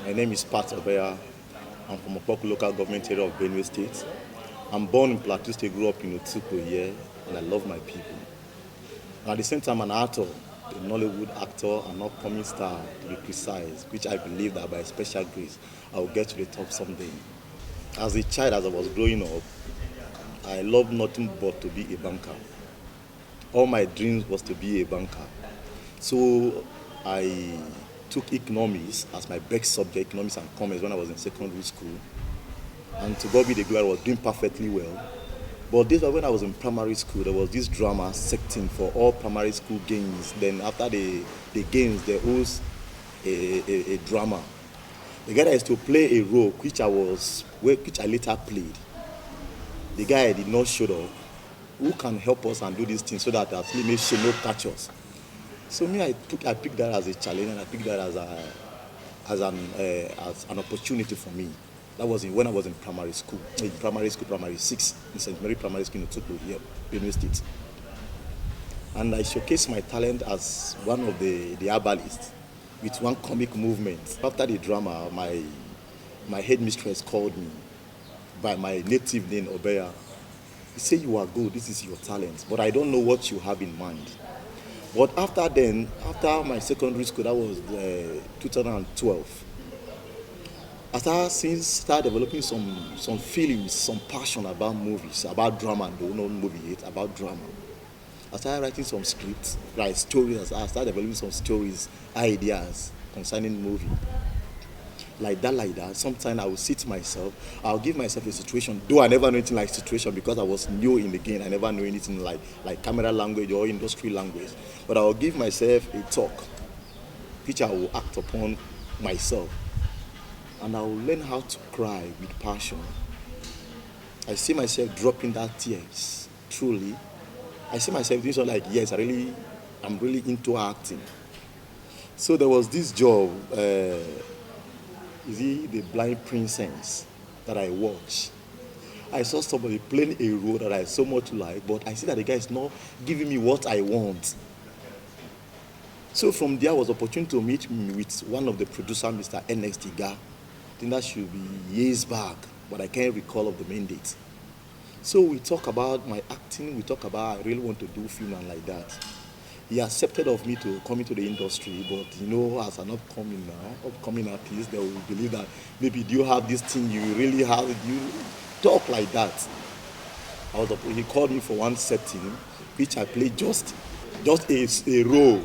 My name is Star Obeya. I'm from Opoku local government area of Benue State. I'm born in Plateau State, grew up in Otukpo here, and I love my people. And at the same time, I'm an actor, a Nollywood actor, an upcoming star, to be precise, which I believe that by special grace, I will get to the top someday. As a child, as I was growing up, I loved nothing but to be a banker. All my dreams was to be a banker. So I took economics as my best subject, economics and commerce, when I was in secondary school. And to God be the glory, I was doing perfectly well. But this was when I was in primary school. There was this drama setting for all primary school games. Then after the games, they host a drama. The guy that used to play a role which I later played. The guy did not show up. Who can help us and do this thing so that at least maybe she no catch us? So me, I picked that as a challenge, and I picked that as an opportunity for me. That was when I was in primary school, primary six, in St. Mary Primary School in Otukpo here, Benue State. And I showcased my talent as one of the herbalists with one comic movement. After the drama, my headmistress called me by my native name, Obeya. He said, "You are good, this is your talent, but I don't know what you have in mind." But after my secondary school, that was 2012, I started developing some feelings, some passion about movies, about drama, though not movie yet, about drama. I started writing some scripts, like stories. I started developing some stories, ideas concerning movie. Like that. Sometimes I will sit myself, I'll give myself a situation, though I never know anything like situation because I was new in the game. I never knew anything like camera language or industry language. But I will give myself a talk, which I will act upon myself. And I will learn how to cry with passion. I see myself dropping that tears, truly. I see myself doing something like, yes, I'm really into acting. So there was this job, The Blind Princess that I watched. I saw somebody playing a role that I so much like, but I see that the guy is not giving me what I want. So from there, I was opportunity to meet with one of the producers, Mr. NX Tiga. I think that should be years back, but I can't recall of the main date. So we talk about my acting, we talk about I really want to do film and like that. He accepted of me to come into the industry, but as an upcoming artist, they will believe that maybe do you have this thing you really have, you talk like that. He called me for one setting, which I played just a role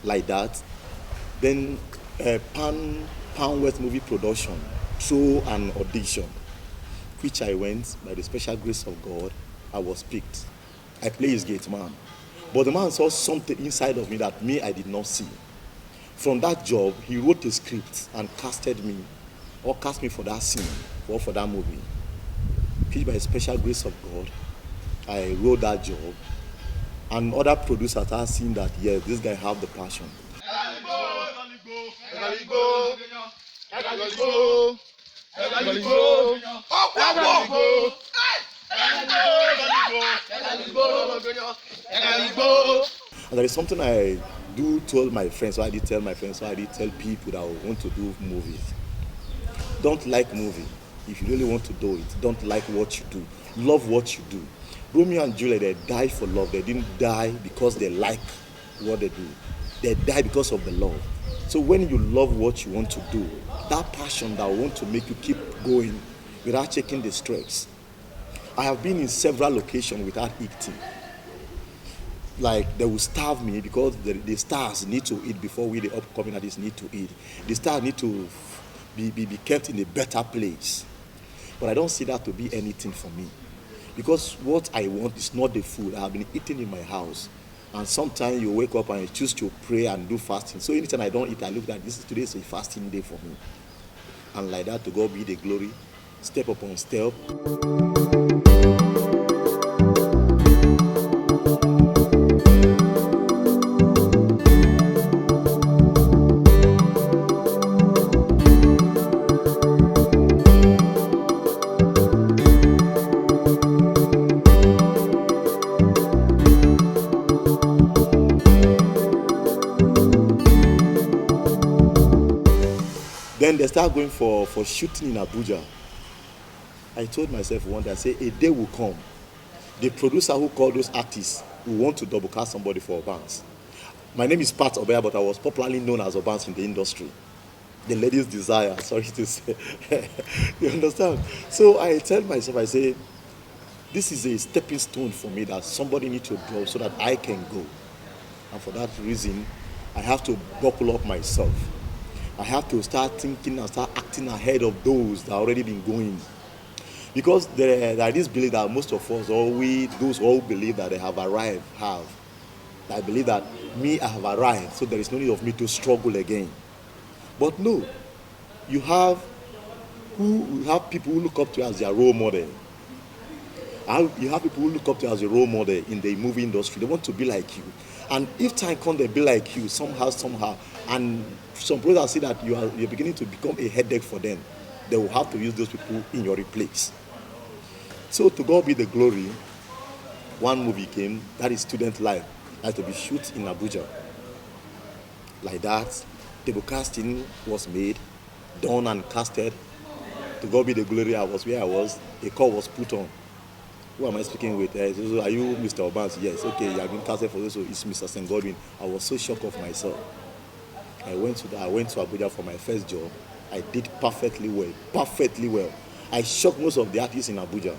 like that. Then Pan West movie production through an audition, which I went by the special grace of God. I was picked. I play his gate man. But the man saw something inside of me that I did not see. From that job, he wrote a script and cast me for that scene or for that movie. Which by the special grace of God, I wrote that job. And other producers are seeing that, yes, this guy have the passion. And there is something I do tell my friends, so I did tell people that want to do movies. Don't like movie. If you really want to do it, don't like what you do. Love what you do. Romeo and Juliet, they died for love. They didn't die because they like what they do. They died because of the love. So when you love what you want to do, that passion that want to make you keep going without checking the stress. I have been in several locations without eating. Like they will starve me because the stars need to eat before we, the upcoming artists, need to eat. The stars need to be kept in a better place. But I don't see that to be anything for me. Because what I want is not the food I have been eating in my house. And sometimes you wake up and you choose to pray and do fasting. So anytime I don't eat, I look at today is a fasting day for me. And like that, to God be the glory, step upon step. Then they start going for shooting in Abuja. I told myself one day, I say, a day will come. The producer who called those artists will want to double cast somebody for Obans. My name is Star Obeya, but I was popularly known as Obans in the industry. The ladies' desire, sorry to say. You understand? So I tell myself, I say, this is a stepping stone for me that somebody needs to draw so that I can go. And for that reason, I have to buckle up myself. I have to start thinking and start acting ahead of those that already been going. Because there is this belief that most of us, or we, those who believe that they have arrived, have. I believe that me, I have arrived, so there is no need of me to struggle again. But no, you have people who look up to you as their role model. You have people who look up to you as a role model in the movie industry. They want to be like you. And if time comes, they be like you somehow. And some brothers see that you're beginning to become a headache for them. They will have to use those people in your place. So to God be the glory. One movie came, that is Student Life. Had to be shot in Abuja. Like that, table casting was made, done and casted. To God be the glory. I was where I was. A call was put on. Who am I speaking with? So, are you Mr. Obans? Yes. Okay, you have been casted for this. So it's Mr. St. Godwin. I was so shocked of myself. I went to Abuja for my first job. I did perfectly well. I shocked most of the artists in Abuja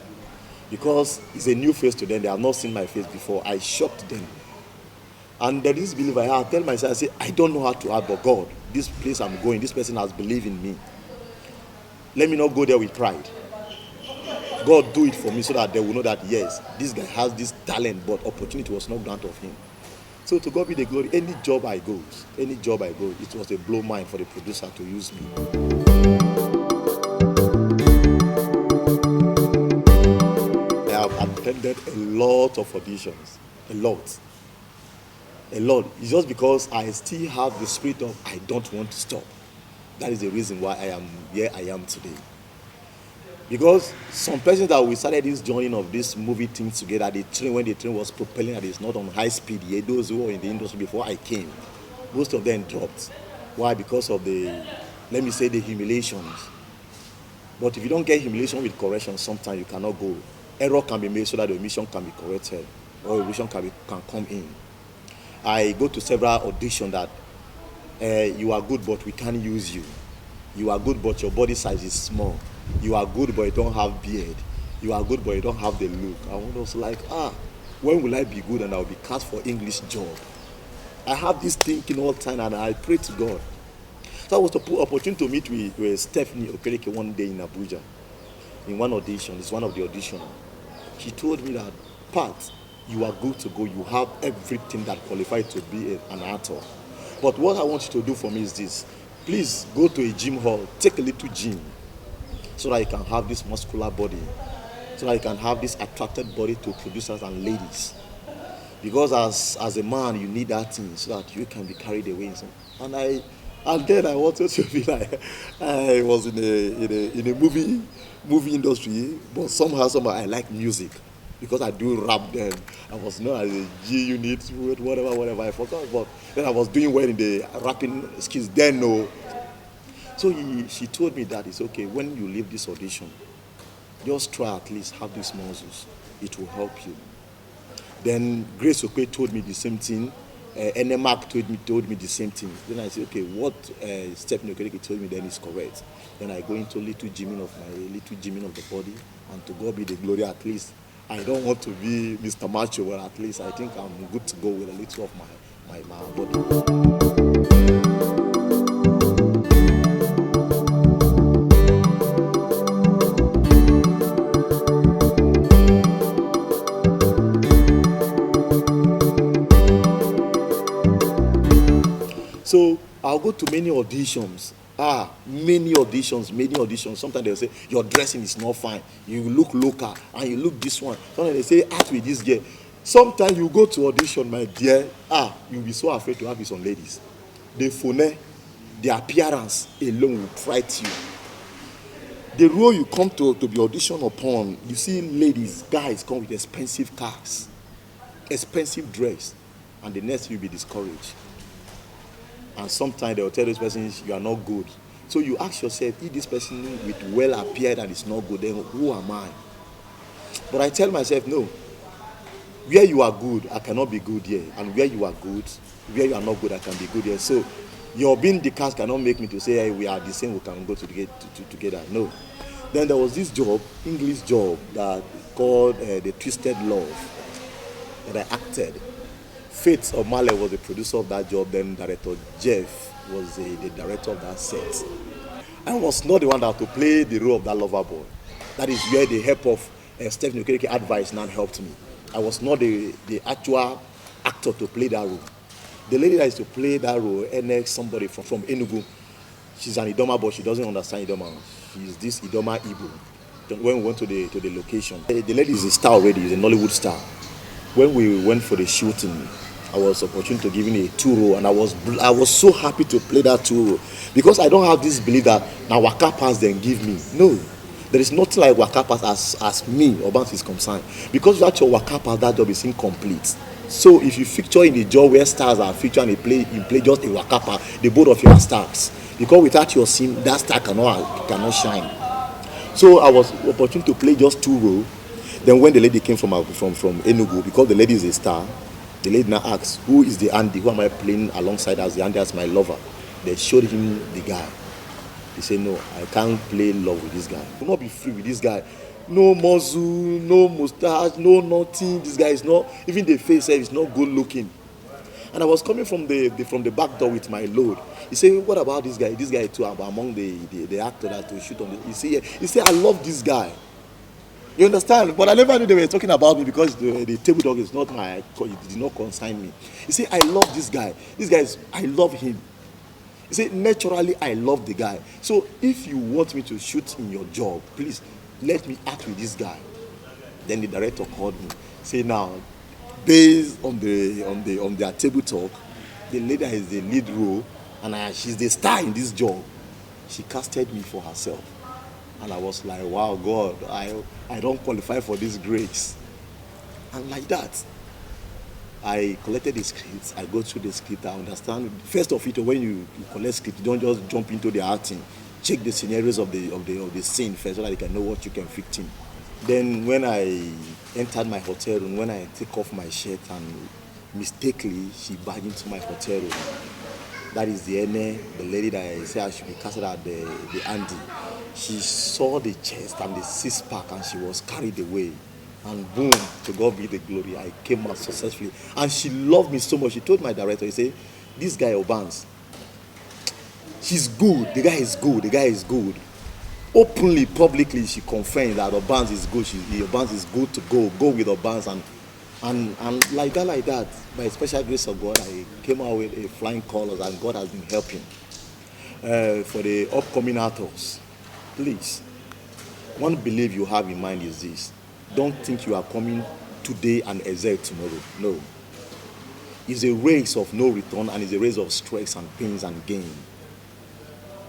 because it's a new face to them. They have not seen my face before. I shocked them. And there is belief I tell myself, I say, I don't know how to act, but God, this place I'm going, this person has believed in me. Let me not go there with pride. God do it for me so that they will know that, yes, this guy has this talent, but opportunity was not granted of him. So to God be the glory. Any job I go, it was a blow mind for the producer to use me. I have attended a lot of auditions. A lot. It's just because I still have the spirit of I don't want to stop. That is the reason why I am where I am today. Because some persons that we started this joining of this movie thing together, when the train was propelling and it's not on high speed yet, those who were in the industry before I came, most of them dropped. Why? Because of the humiliations. But if you don't get humiliation with correction, sometimes you cannot go. Error can be made so that the omission can be corrected, or omission can come in. I go to several auditions that you are good, but we can't use you. You are good, but your body size is small. You are good, but you don't have beard. You are good, but you don't have the look. I was like, when will I be good and I'll be cast for English job? I have this thinking all the time, and I pray to God. So I was the opportunity to meet with Stephanie Okereke one day in Abuja, in one audition. It's one of the auditions. She told me that, Pat, you are good to go. You have everything that qualifies to be an actor. But what I want you to do for me is this. Please go to a gym hall, take a little gym, so that you can have this muscular body, so that you can have this attracted body to producers and ladies. Because as a man, you need that thing so that you can be carried away. And then I wanted to be like, I was in a movie industry, but somehow I like music. Because I do rap then. I was known as a G unit, whatever, I forgot. But then I was doing well in the rapping skills then, no. So she told me that it's okay, when you leave this audition, just try at least have these muscles. It will help you. Then Grace Okwe told me the same thing. NMAC told me the same thing. Then I said, okay, what Stephanie Okereke told me then is correct. Then I go into little gymming of the body, and to God be the glory. At least I don't want to be Mr. Macho, but at least I think I'm good to go with a little of my body. So I'll go to many auditions. Many auditions. Sometimes they'll say, your dressing is not fine. You look local, and you look this one. Sometimes they say, act with this girl. Sometimes you go to audition, my dear, you'll be so afraid to have with some ladies. The phone, the appearance alone will fright you. The role you come to be auditioned upon, you see ladies, guys come with expensive cars, expensive dress, and the next you'll be discouraged. And sometimes they will tell those persons, you are not good. So you ask yourself, if this person with well appeared and it's not good, then who am I? But I tell myself, no. Where you are good, I cannot be good here. And where you are good, where you are not good, I can be good here. So your being the cast cannot make me to say, hey, we are the same, we can go together. No. Then there was this job, English job, that called The Twisted Love, that I acted. Faith O'Malley was the producer of that job. Then director Jeff was the director of that set. I was not the one that had to play the role of that lover boy. That is where the help of Stephanie Okereke advice now helped me. I was not the actual actor to play that role. The lady that is to play that role, somebody from Enugu, she's an Idoma, but she doesn't understand Idoma. She's this Idoma Igbo. When we went to the location, the lady is a star already, is a Nollywood star. When we went for the shooting, I was opportune to give him a 2 role, and I was so happy to play that 2 role, because I don't have this belief that now waka pass then give me. No, there is nothing like waka pass as me Obans is concerned, because without your waka pass, that job is incomplete. So if you feature in the job where stars are featured and you play just a waka pass, the both of you are stars, because without your scene, that star cannot shine. So I was opportune to play just 2 roles. Then when the lady came from Enugu, because the lady is a star, the lady now asked, who is the Andy? Who am I playing alongside as the Andy as my lover? They showed him the guy. He said, no, I can't play love with this guy. I will not be free with this guy. No muzzle, no mustache, no nothing. This guy is not, even the face is not good looking. And I was coming from the back door with my load. He said, what about this guy? This guy too, among the actors that will shoot on the. He said, I love this guy. You understand? But I never knew they were talking about me, because the table dog is not it did not concern me. He said, I love this guy. This guy I love him. He said, naturally, I love the guy. So if you want me to shoot in your job, please let me act with this guy. Then the director called me. Say now, based on their table talk, the lady is the lead role, and she's the star in this job. She casted me for herself. And I was like, wow, God, I don't qualify for this grace. And like that, I collected the script. I go through the script. I understand. First of it, when you collect script, you don't just jump into the acting. Check the scenarios of the scene first, so that you can know what you can fit in. Then when I entered my hotel room, when I take off my shirt, and mistakenly she barged into my hotel room. That is the lady that I said I should be casted at the Andy. She saw the chest and the six-pack, and she was carried away. And boom, to God be the glory, I came out successfully. And she loved me so much. She told my director, he said, this guy Obans, she's good, the guy is good, the guy is good. Openly, publicly, she confirmed that Obans is good. Obans is good to go with Obans, and like that, by the special grace of God, I came out with a flying colors, and God has been helping. For the upcoming actors, please, one belief you have in mind is this: don't think you are coming today and excel tomorrow. No. It's a race of no return, and it's a race of stress and pains and gain.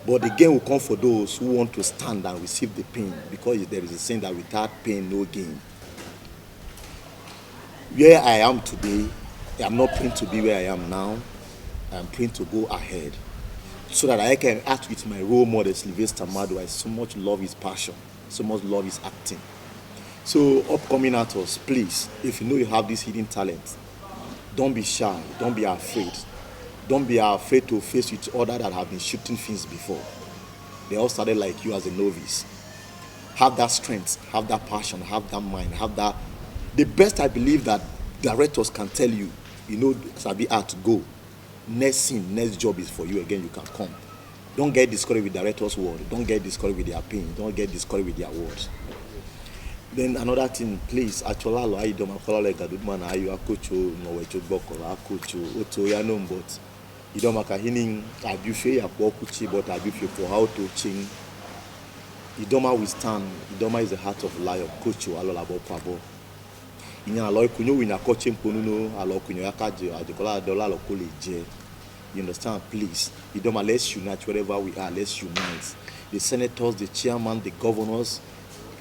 But the gain will come for those who want to stand and receive the pain, because there is a saying that without pain, no gain. Where I am today, I'm not praying to be where I am now. I'm praying to go ahead, so that I can act with my role model, Sylvester Madu. I so much love his passion, so much love his acting. So upcoming actors, please, if you know you have this hidden talent, don't be shy, don't be afraid. Don't be afraid to face with others that have been shooting things before. They all started like you as a novice. Have that strength, have that passion, have that mind, have that. The best I believe that directors can tell you, Sabi how to go. Next scene, next job is for you again, you can come. Don't get discouraged with directors' word. Don't get discouraged with their pain. Don't get discouraged with their words. Then another thing, please, actually, I don't like Gadudman, I coach you, no way to book or I coach you, but you don't make a hinting, I do fear Kuchi, but I do fear for how to change. Idoma will stand, Idoma is the heart of lion, coach you, all about Pabo. In a loy kunyo in a coaching pununo, a lo kunyo yakaji, a decola dollar locally j. You understand, please. Idoma, let's unite wherever we are, let's unite. The senators, the chairman, the governors,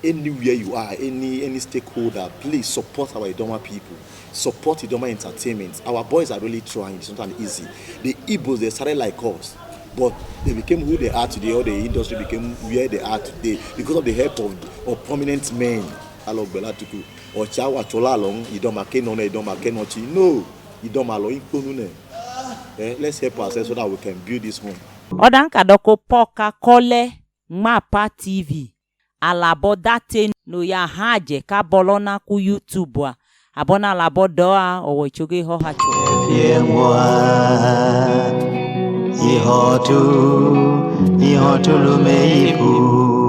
anywhere you are, any stakeholder, please support our Idoma people. Support Idoma Entertainment. Our boys are really trying. It's not easy. The Igbos, they started like us, but they became who they are today, or the industry became where they are today because of the help of prominent men. Along Belatuku or Chawa Chola long, you don't make no, you don't make no, no, you don't allow. Let's help ourselves so that we can build this home. Odanka doko poka kole mapa TV alabo date no ya haje ka bolona ku YouTube a abona labo doa owo choge ho hacho ihotu lumeiku